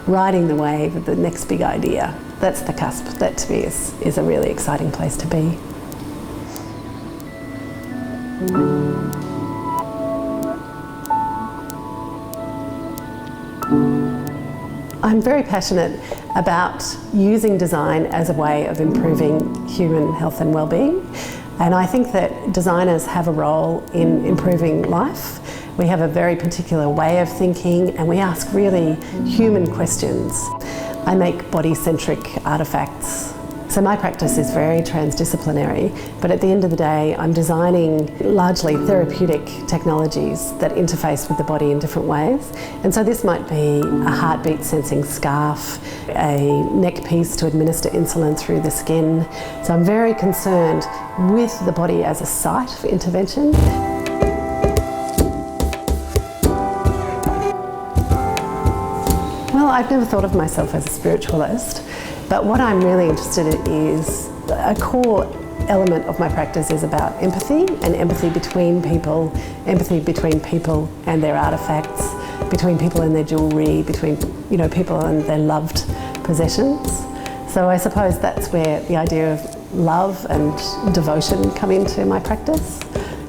riding the wave of the next big idea. That's the cusp. That to me is a really exciting place to be. I'm very passionate about using design as a way of improving human health and well-being, and I think that designers have a role in improving life. We have a very particular way of thinking and we ask really human questions. I make body-centric artefacts. So my practice is very transdisciplinary, but at the end of the day I'm designing largely therapeutic technologies that interface with the body in different ways. And so this might be a heartbeat sensing scarf, a neck piece to administer insulin through the skin. So I'm very concerned with the body as a site for intervention. Well, I've never thought of myself as a spiritualist. But what I'm really interested in is a core element of my practice is about empathy and empathy between people and their artefacts, between people and their jewellery, between people and their loved possessions. So I suppose that's where the idea of love and devotion come into my practice.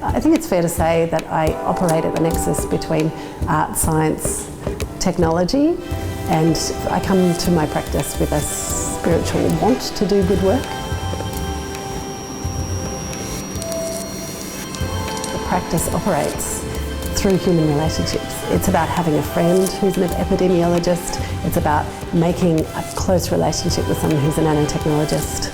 I think it's fair to say that I operate at the nexus between art, science, technology, and I come to my practice with a spiritual want to do good work. The practice operates through human relationships. It's about having a friend who's an epidemiologist. It's about making a close relationship with someone who's a nanotechnologist.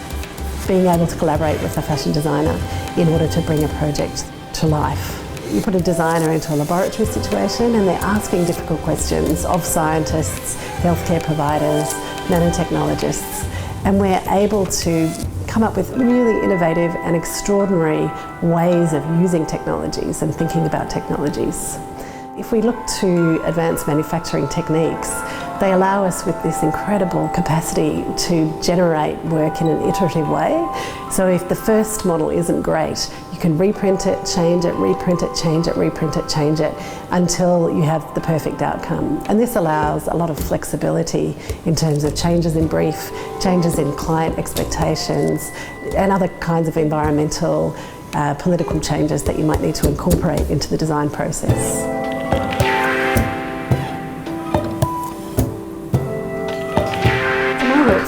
Being able to collaborate with a fashion designer in order to bring a project to life. You put a designer into a laboratory situation and they're asking difficult questions of scientists, healthcare providers, nanotechnologists, and we're able to come up with really innovative and extraordinary ways of using technologies and thinking about technologies. If we look to advanced manufacturing techniques, they allow us with this incredible capacity to generate work in an iterative way. So if the first model isn't great, you can reprint it, change it, reprint it, change it, reprint it, change it, until you have the perfect outcome. And this allows a lot of flexibility in terms of changes in brief, changes in client expectations, and other kinds of environmental, political changes that you might need to incorporate into the design process.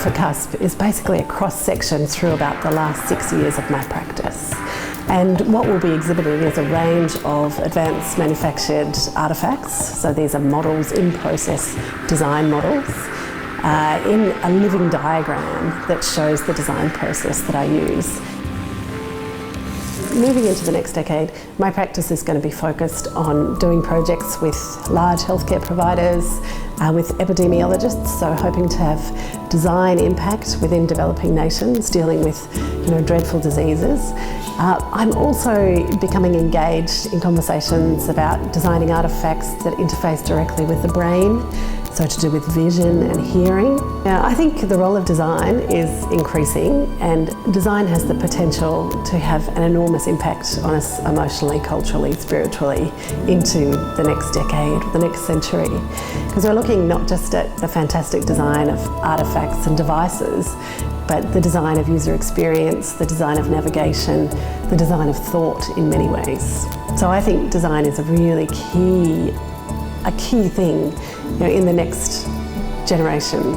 For CUSP is basically a cross-section through about the last 6 years of my practice. And what will be exhibited is a range of advanced manufactured artefacts. So these are models, in-process design models, in a living diagram that shows the design process that I use. Moving into the next decade, my practice is going to be focused on doing projects with large healthcare providers, with epidemiologists, so hoping to have design impact within developing nations dealing with dreadful diseases. I'm also becoming engaged in conversations about designing artefacts that interface directly with the brain, so to do with vision and hearing. Now, I think the role of design is increasing, and design has the potential to have an enormous impact on us emotionally, culturally, spiritually into the next decade, the next century. Because we're looking not just at the fantastic design of artefacts and devices, but the design of user experience, the design of navigation, the design of thought in many ways. So I think design is a really key thing in the next generation.